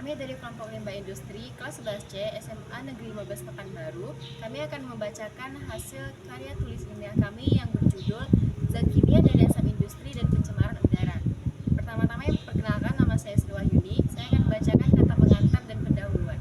Kami dari kelompok limbah industri kelas 11C SMA Negeri 15 Pekanbaru, kami akan membacakan hasil karya tulis ilmiah kami yang berjudul Zat Kimia dari Asap Industri dan Pencemaran Udara. Pertama-tama perkenalkan, nama saya Sri Wahyuni. Saya akan membacakan kata pengantar dan pendahuluan.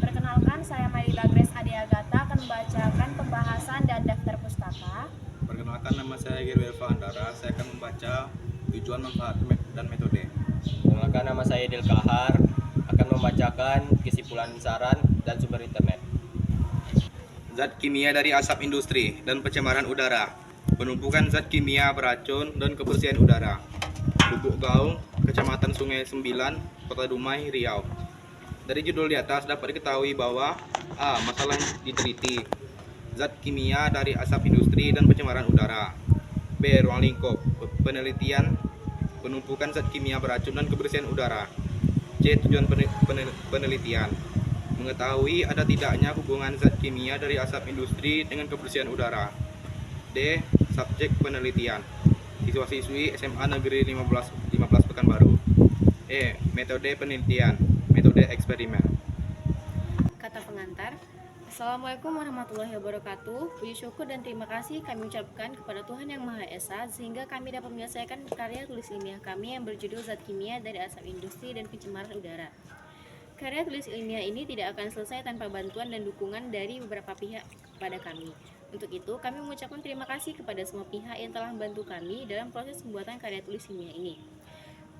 Perkenalkan, saya Marila Grace Ade Agatha akan membacakan pembahasan dan daftar pustaka. Perkenalkan, nama saya Giri Elva Andara. Saya akan membaca tujuan, manfaat, dan metode. Perkenalkan, nama saya Del Kahar akan membacakan kesimpulan saran dan sumber internet. Zat kimia dari asap industri dan pencemaran udara. Penumpukan zat kimia beracun dan kebersihan udara. Lubuk Gaung, Kecamatan Sungai 9, Kota Dumai, Riau. Dari judul di atas dapat diketahui bahwa A. Masalah yang diteliti, zat kimia dari asap industri dan pencemaran udara. B. Ruang lingkup, penelitian, penumpukan zat kimia beracun dan kebersihan udara. C. Tujuan penelitian, mengetahui ada tidaknya hubungan zat kimia dari asap industri dengan kebersihan udara. D. Subjek penelitian, siswa-siswi SMA Negeri 15 Pekanbaru. E. Metode penelitian, metode eksperimen. Kata pengantar. Assalamualaikum warahmatullahi wabarakatuh. Puji syukur dan terima kasih kami ucapkan kepada Tuhan Yang Maha Esa sehingga kami dapat menyelesaikan karya tulis ilmiah kami yang berjudul Zat Kimia dari Asap Industri dan Pencemaran Udara. Karya tulis ilmiah ini tidak akan selesai tanpa bantuan dan dukungan dari beberapa pihak kepada kami. Untuk itu, kami mengucapkan terima kasih kepada semua pihak yang telah membantu kami dalam proses pembuatan karya tulis ilmiah ini.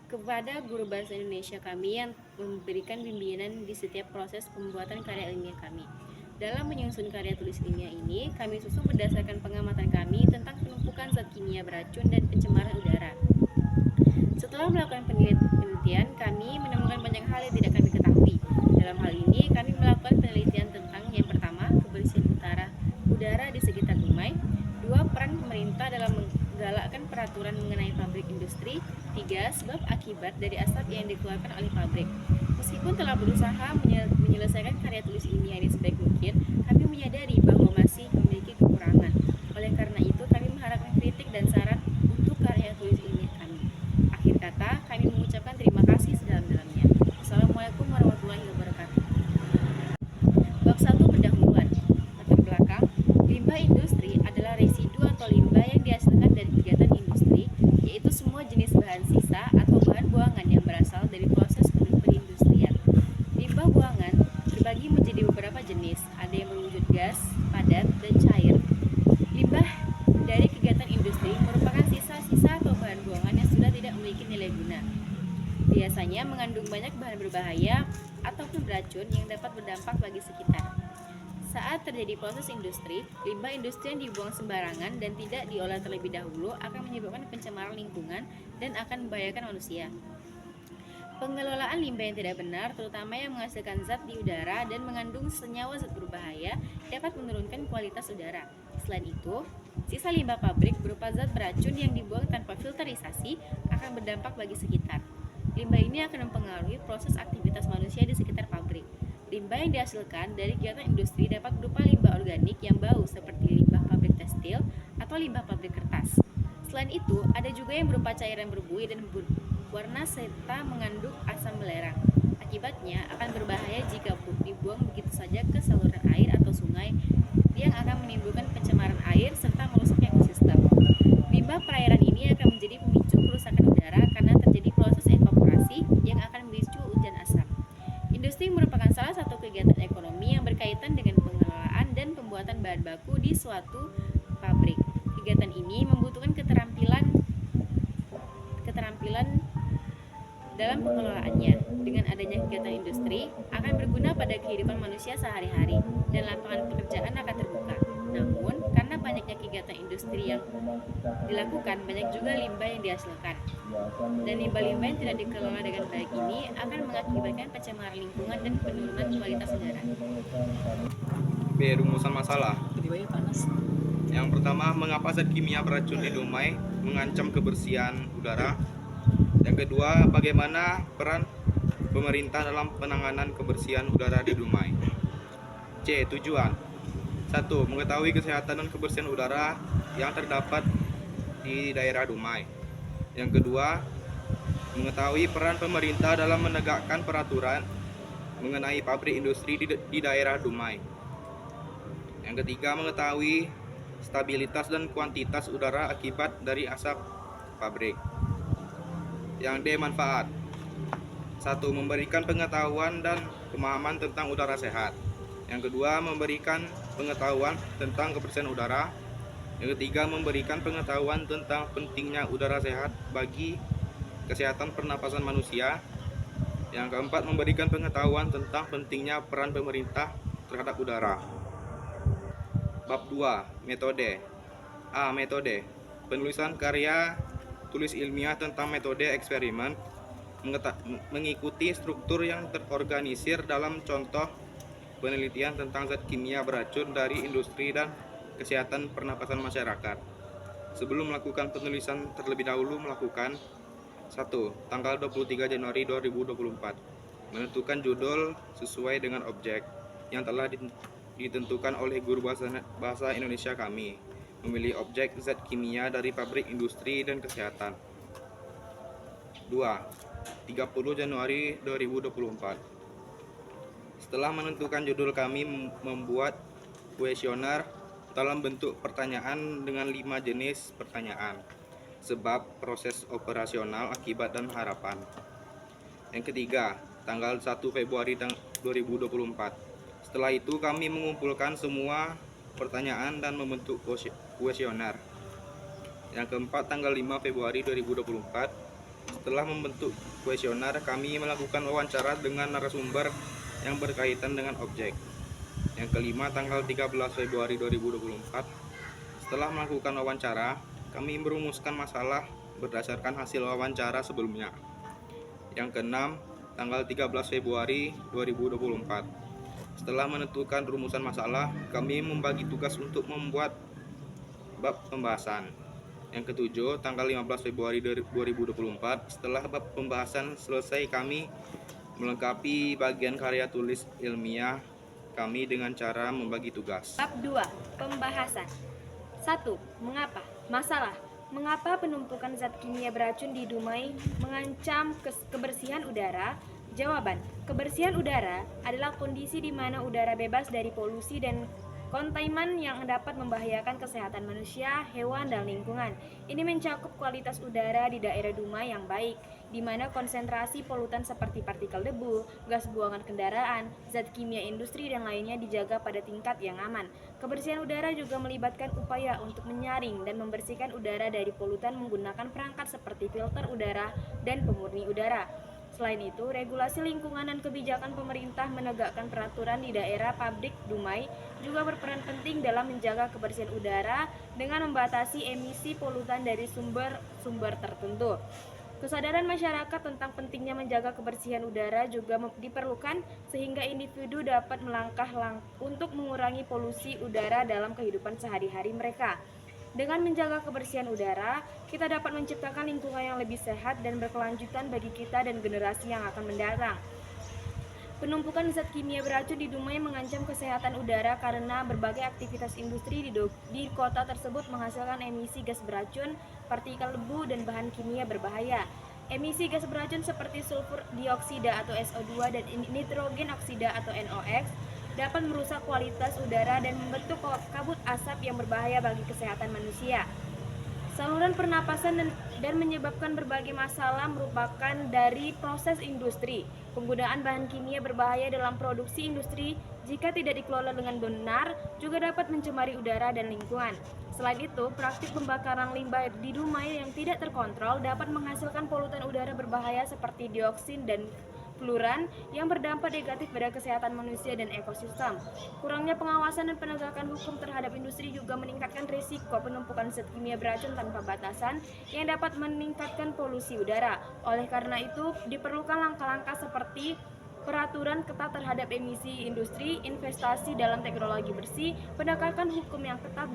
Kepada guru bahasa Indonesia kami yang memberikan bimbingan di setiap proses pembuatan karya ilmiah kami. Dalam menyusun karya tulis ilmiah ini, kami susun berdasarkan pengamatan kami tentang penumpukan zat kimia beracun dan pencemaran udara. Setelah melakukan penelitian, kami menemukan banyak hal yang tidak kami ketahui. Dalam hal ini, kami melakukan penelitian tentang yang pertama, kebersihan udara di sekitar Dumai. 2. Peran pemerintah dalam menggalakkan peraturan mengenai pabrik industri. 3. Sebab akibat dari asap yang dikeluarkan oleh pabrik. Meskipun telah berusaha menyelesaikan karya tulis ilmiah ini sebaik mungkin, kami menyadari bahwa masih memiliki kekurangan. Oleh karena itu, kami mengharapkan kritik dan saran untuk karya tulis ilmiah kami. Akhir kata, kami mengucapkan terima kasih sedalam-dalamnya. Assalamualaikum warahmatullahi wabarakatuh. Bab 1. Pendahuluan. Latar belakang. Limbah industri adalah residu atau limbah yang dihasilkan dari kegiatan industri, yaitu semua jenis bahan sisa atau bahan buangan yang berasal dari proses perindustrian. Limbah buangan terbagi menjadi beberapa jenis, ada yang berwujud gas, padat, dan cair. Limbah dari kegiatan industri merupakan sisa-sisa atau bahan buangan yang sudah tidak memiliki nilai guna. Biasanya mengandung banyak bahan berbahaya ataupun beracun yang dapat berdampak bagi sekitar. Saat terjadi proses industri, limbah industri yang dibuang sembarangan dan tidak diolah terlebih dahulu akan menyebabkan pencemaran lingkungan dan akan membahayakan manusia. Pengelolaan limbah yang tidak benar, terutama yang menghasilkan zat di udara dan mengandung senyawa zat berbahaya, dapat menurunkan kualitas udara. Selain itu, sisa limbah pabrik berupa zat beracun yang dibuang tanpa filterisasi akan berdampak bagi sekitar. Limbah ini akan mempengaruhi proses aktivitas manusia di sekitar pabrik. Limbah yang dihasilkan dari kegiatan industri dapat berupa limbah organik yang bau seperti limbah pabrik tekstil atau limbah pabrik kertas. Selain itu, ada juga yang berupa cairan berbuih dan berwarna serta mengandung asam belerang. Akibatnya akan berbahaya jika dibuang begitu saja ke saluran air atau sungai yang akan menimbulkan pencemaran air serta merusak ekosistem. Limbah perairan ini akan menjadi pemicu kerusakan udara karena terjadi proses evaporasi yang akan memicu hujan asap. Industri merupakan salah satu kegiatan ekonomi yang berkaitan dengan pengelolaan dan pembuatan bahan baku di suatu pabrik. Kegiatan ini membutuhkan keterampilan dalam pengelolaannya. Dengan adanya kegiatan industri akan berguna pada kehidupan manusia sehari-hari dan lapangan pekerjaan akan terbuka. Namun, karena banyaknya kegiatan industri yang dilakukan, banyak juga limbah yang dihasilkan. Dan limbah-limbah yang tidak dikelola dengan baik ini akan mengakibatkan pencemaran lingkungan dan penurunan kualitas udara. B. Rumusan masalah. Yang pertama, mengapa zat kimia beracun di Dumai mengancam kebersihan udara? Yang kedua, bagaimana peran pemerintah dalam penanganan kebersihan udara di Dumai? C. Tujuan. 1. Mengetahui kesehatan dan kebersihan udara yang terdapat di daerah Dumai. Yang kedua, mengetahui peran pemerintah dalam menegakkan peraturan mengenai pabrik industri di daerah Dumai. Yang ketiga, mengetahui stabilitas dan kuantitas udara akibat dari asap pabrik. Yang D, manfaat. 1. Memberikan pengetahuan dan pemahaman tentang udara sehat. Yang kedua, memberikan pengetahuan tentang kebersihan udara. Yang ketiga, memberikan pengetahuan tentang pentingnya udara sehat bagi kesehatan pernapasan manusia. Yang keempat, memberikan pengetahuan tentang pentingnya peran pemerintah terhadap udara. Bab 2. Metode. A. Metode. Penulisan karya tulis ilmiah tentang metode eksperimen mengikuti struktur yang terorganisir dalam contoh penelitian tentang zat kimia beracun dari industri dan kesehatan pernapasan masyarakat. Sebelum melakukan penulisan, terlebih dahulu melakukan 1. Tanggal 23 Januari 2024. Menentukan judul sesuai dengan objek yang telah ditentukan oleh guru bahasa Indonesia kami. Memilih objek zat kimia dari pabrik industri dan kesehatan. 2. 30 Januari 2024. Setelah menentukan judul, kami membuat kuesioner dalam bentuk pertanyaan dengan 5 jenis pertanyaan: sebab, proses operasional, akibat, dan harapan. Yang ketiga, tanggal 1 Februari 2024. Setelah itu kami mengumpulkan semua pertanyaan dan membentuk kuesioner. Yang keempat, tanggal 5 Februari 2024. Setelah membentuk kuesioner, kami melakukan wawancara dengan narasumber yang berkaitan dengan objek. Yang kelima, tanggal 13 Februari 2024. Setelah melakukan wawancara, kami merumuskan masalah berdasarkan hasil wawancara sebelumnya. Yang keenam, tanggal 13 Februari 2024. Setelah menentukan rumusan masalah, kami membagi tugas untuk membuat bab pembahasan. Yang ketujuh, tanggal 15 Februari 2024, setelah bab pembahasan selesai, kami melengkapi bagian karya tulis ilmiah kami dengan cara membagi tugas. Bab 2. Pembahasan. 1. Mengapa? Masalah. Mengapa penumpukan zat kimia beracun di Dumai mengancam kebersihan udara? Jawaban. Kebersihan udara adalah kondisi di mana udara bebas dari polusi dan kontainan yang dapat membahayakan kesehatan manusia, hewan, dan lingkungan. Ini mencakup kualitas udara di daerah Dumai yang baik, di mana konsentrasi polutan seperti partikel debu, gas buangan kendaraan, zat kimia industri, dan lainnya dijaga pada tingkat yang aman. Kebersihan udara juga melibatkan upaya untuk menyaring dan membersihkan udara dari polutan menggunakan perangkat seperti filter udara dan pemurni udara. Selain itu, regulasi lingkungan dan kebijakan pemerintah menegakkan peraturan di daerah pabrik Dumai juga berperan penting dalam menjaga kebersihan udara dengan membatasi emisi polutan dari sumber-sumber tertentu. Kesadaran masyarakat tentang pentingnya menjaga kebersihan udara juga diperlukan sehingga individu dapat melangkah untuk mengurangi polusi udara dalam kehidupan sehari-hari mereka. Dengan menjaga kebersihan udara, kita dapat menciptakan lingkungan yang lebih sehat dan berkelanjutan bagi kita dan generasi yang akan mendatang. Penumpukan zat kimia beracun di Dumai mengancam kesehatan udara karena berbagai aktivitas industri di kota tersebut menghasilkan emisi gas beracun, partikel debu, dan bahan kimia berbahaya. Emisi gas beracun seperti sulfur dioksida atau SO2 dan nitrogen oksida atau NOx dapat merusak kualitas udara dan membentuk kabut asap yang berbahaya bagi kesehatan manusia. Saluran pernapasan dan menyebabkan berbagai masalah merupakan dari proses industri. Penggunaan bahan kimia berbahaya dalam produksi industri jika tidak dikelola dengan benar juga dapat mencemari udara dan lingkungan. Selain itu, praktik pembakaran limbah di Dumai yang tidak terkontrol dapat menghasilkan polutan udara berbahaya seperti dioksin dan fluoran yang berdampak negatif pada kesehatan manusia dan ekosistem. Kurangnya pengawasan dan penegakan hukum terhadap industri juga meningkatkan risiko penumpukan zat kimia beracun tanpa batasan yang dapat meningkatkan polusi udara. Oleh karena itu, diperlukan langkah-langkah seperti peraturan ketat terhadap emisi industri, investasi dalam teknologi bersih, penegakan hukum yang ketat,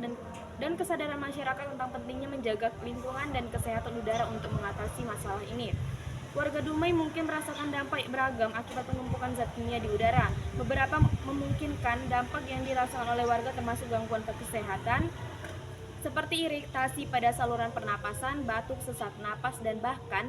dan kesadaran masyarakat tentang pentingnya menjaga lingkungan dan kesehatan udara untuk mengatasi masalah ini. Warga Dumai mungkin merasakan dampak beragam akibat penumpukan zat kimia di udara. Beberapa memungkinkan dampak yang dirasakan oleh warga termasuk gangguan kesehatan seperti iritasi pada saluran pernapasan, batuk, sesak napas, dan bahkan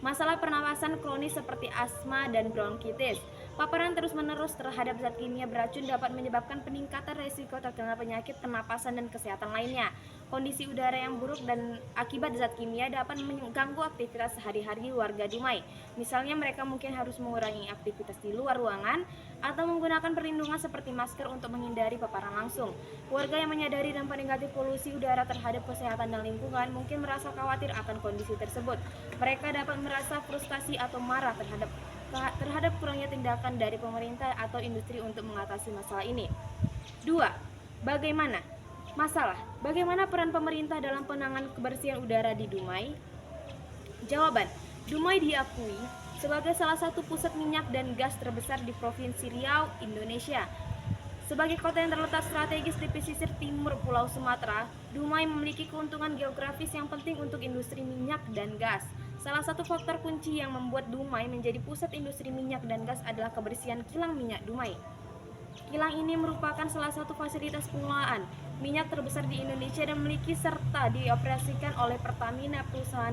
masalah pernapasan kronis seperti asma dan bronkitis. Paparan terus-menerus terhadap zat kimia beracun dapat menyebabkan peningkatan risiko terkena penyakit pernapasan dan kesehatan lainnya. Kondisi udara yang buruk dan akibat zat kimia dapat mengganggu aktivitas sehari-hari warga Dumai. Misalnya mereka mungkin harus mengurangi aktivitas di luar ruangan atau menggunakan perlindungan seperti masker untuk menghindari paparan langsung. Warga yang menyadari dampak negatif polusi udara terhadap kesehatan dan lingkungan mungkin merasa khawatir akan kondisi tersebut. Mereka dapat merasa frustasi atau marah terhadap kurangnya tindakan dari pemerintah atau industri untuk mengatasi masalah ini. 2. Bagaimana peran pemerintah dalam penanganan kebersihan udara di Dumai? Jawaban, Dumai diakui sebagai salah satu pusat minyak dan gas terbesar di Provinsi Riau, Indonesia. Sebagai kota yang terletak strategis di pesisir timur Pulau Sumatera, Dumai memiliki keuntungan geografis yang penting untuk industri minyak dan gas. Salah satu faktor kunci yang membuat Dumai menjadi pusat industri minyak dan gas adalah kebersihan kilang minyak Dumai. Kilang ini merupakan salah satu fasilitas pengelolaan minyak terbesar di Indonesia dan memiliki serta dioperasikan oleh Pertamina, perusahaan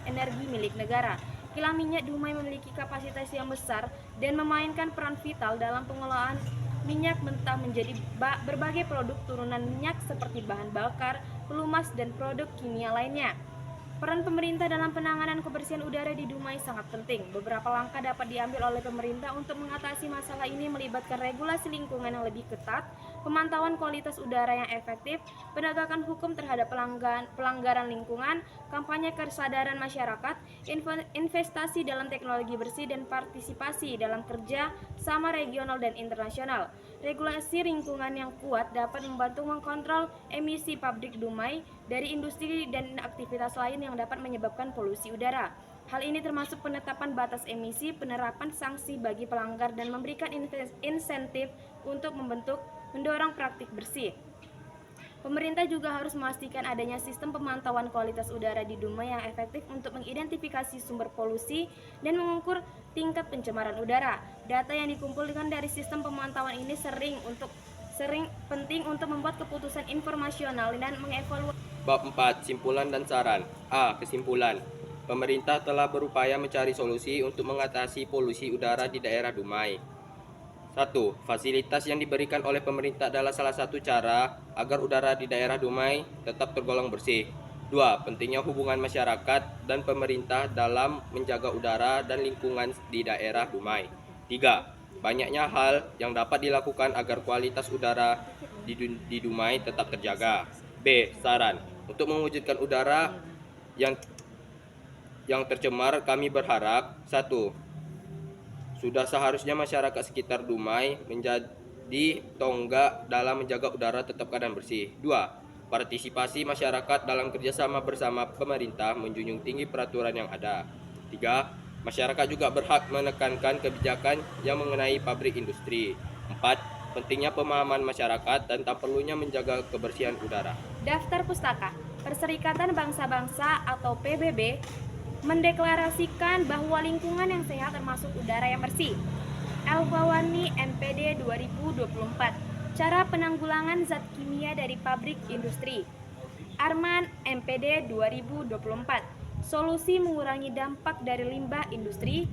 energi milik negara. Kilang minyak Dumai memiliki kapasitas yang besar dan memainkan peran vital dalam pengelolaan minyak mentah menjadi berbagai produk turunan minyak seperti bahan bakar, pelumas, dan produk kimia lainnya. Peran pemerintah dalam penanganan kebersihan udara di Dumai sangat penting. Beberapa langkah dapat diambil oleh pemerintah untuk mengatasi masalah ini melibatkan regulasi lingkungan yang lebih ketat, pemantauan kualitas udara yang efektif, penegakan hukum terhadap pelanggaran lingkungan, kampanye kesadaran masyarakat, investasi dalam teknologi bersih, dan partisipasi dalam kerja sama regional dan internasional. Regulasi lingkungan yang kuat dapat membantu mengkontrol emisi pabrik Dumai dari industri dan aktivitas lain yang dapat menyebabkan polusi udara. Hal ini termasuk penetapan batas emisi, penerapan sanksi bagi pelanggar, dan memberikan insentif untuk mendorong praktik bersih. Pemerintah juga harus memastikan adanya sistem pemantauan kualitas udara di Dumai yang efektif untuk mengidentifikasi sumber polusi dan mengukur tingkat pencemaran udara. Data yang dikumpulkan dari sistem pemantauan ini sering penting untuk membuat keputusan informasional dan mengevaluasi. Bab 4. Simpulan dan saran. A. Kesimpulan. Pemerintah telah berupaya mencari solusi untuk mengatasi polusi udara di daerah Dumai. 1. Fasilitas yang diberikan oleh pemerintah adalah salah satu cara agar udara di daerah Dumai tetap tergolong bersih. 2. Pentingnya hubungan masyarakat dan pemerintah dalam menjaga udara dan lingkungan di daerah Dumai. 3. Banyaknya hal yang dapat dilakukan agar kualitas udara di Dumai tetap terjaga. B. Saran. Untuk mewujudkan udara yang tercemar, kami berharap 1. Sudah seharusnya masyarakat sekitar Dumai menjadi tonggak dalam menjaga udara tetap keadaan bersih. 2. Partisipasi masyarakat dalam kerjasama bersama pemerintah menjunjung tinggi peraturan yang ada. 3. Masyarakat juga berhak menekankan kebijakan yang mengenai pabrik industri. 4. Pentingnya pemahaman masyarakat tentang perlunya menjaga kebersihan udara. Daftar Pustaka Perserikatan Bangsa-Bangsa atau PBB mendeklarasikan bahwa lingkungan yang sehat termasuk udara yang bersih. Elbawani MPD 2024. Cara penanggulangan zat kimia dari pabrik industri. Arman MPD 2024. Solusi mengurangi dampak dari limbah industri.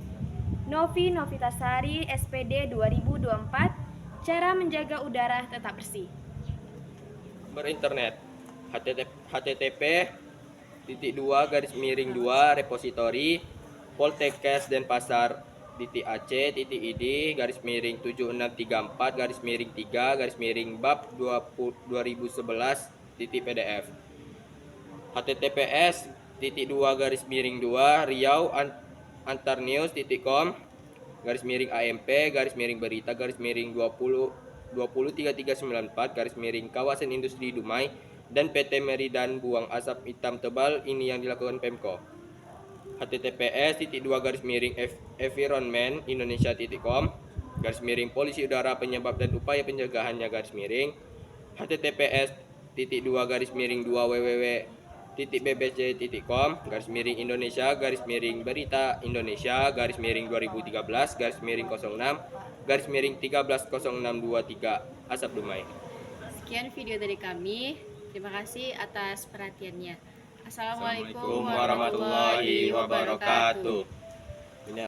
Novi Novitasari SPD 2024. Cara menjaga udara tetap bersih. Berinternet. http://2 repositori Poltekkes Denpasar /ac/7634/3/bab 2011.pdf https://2 Riau antarnews.com/berita/203394 Industri Dumai dan PT Meridan buang asap hitam tebal ini yang dilakukan Pemko. https://environmentindonesia.com/polisi udara penyebab dan upaya pencegahannya https://2-www.bbc.com/Indonesia-berita Indonesia-2013/06/130623 Asap Dumai. Sekian video dari kami. Terima kasih atas perhatiannya. Assalamualaikum Assalamualaikum warahmatullahi wabarakatuh.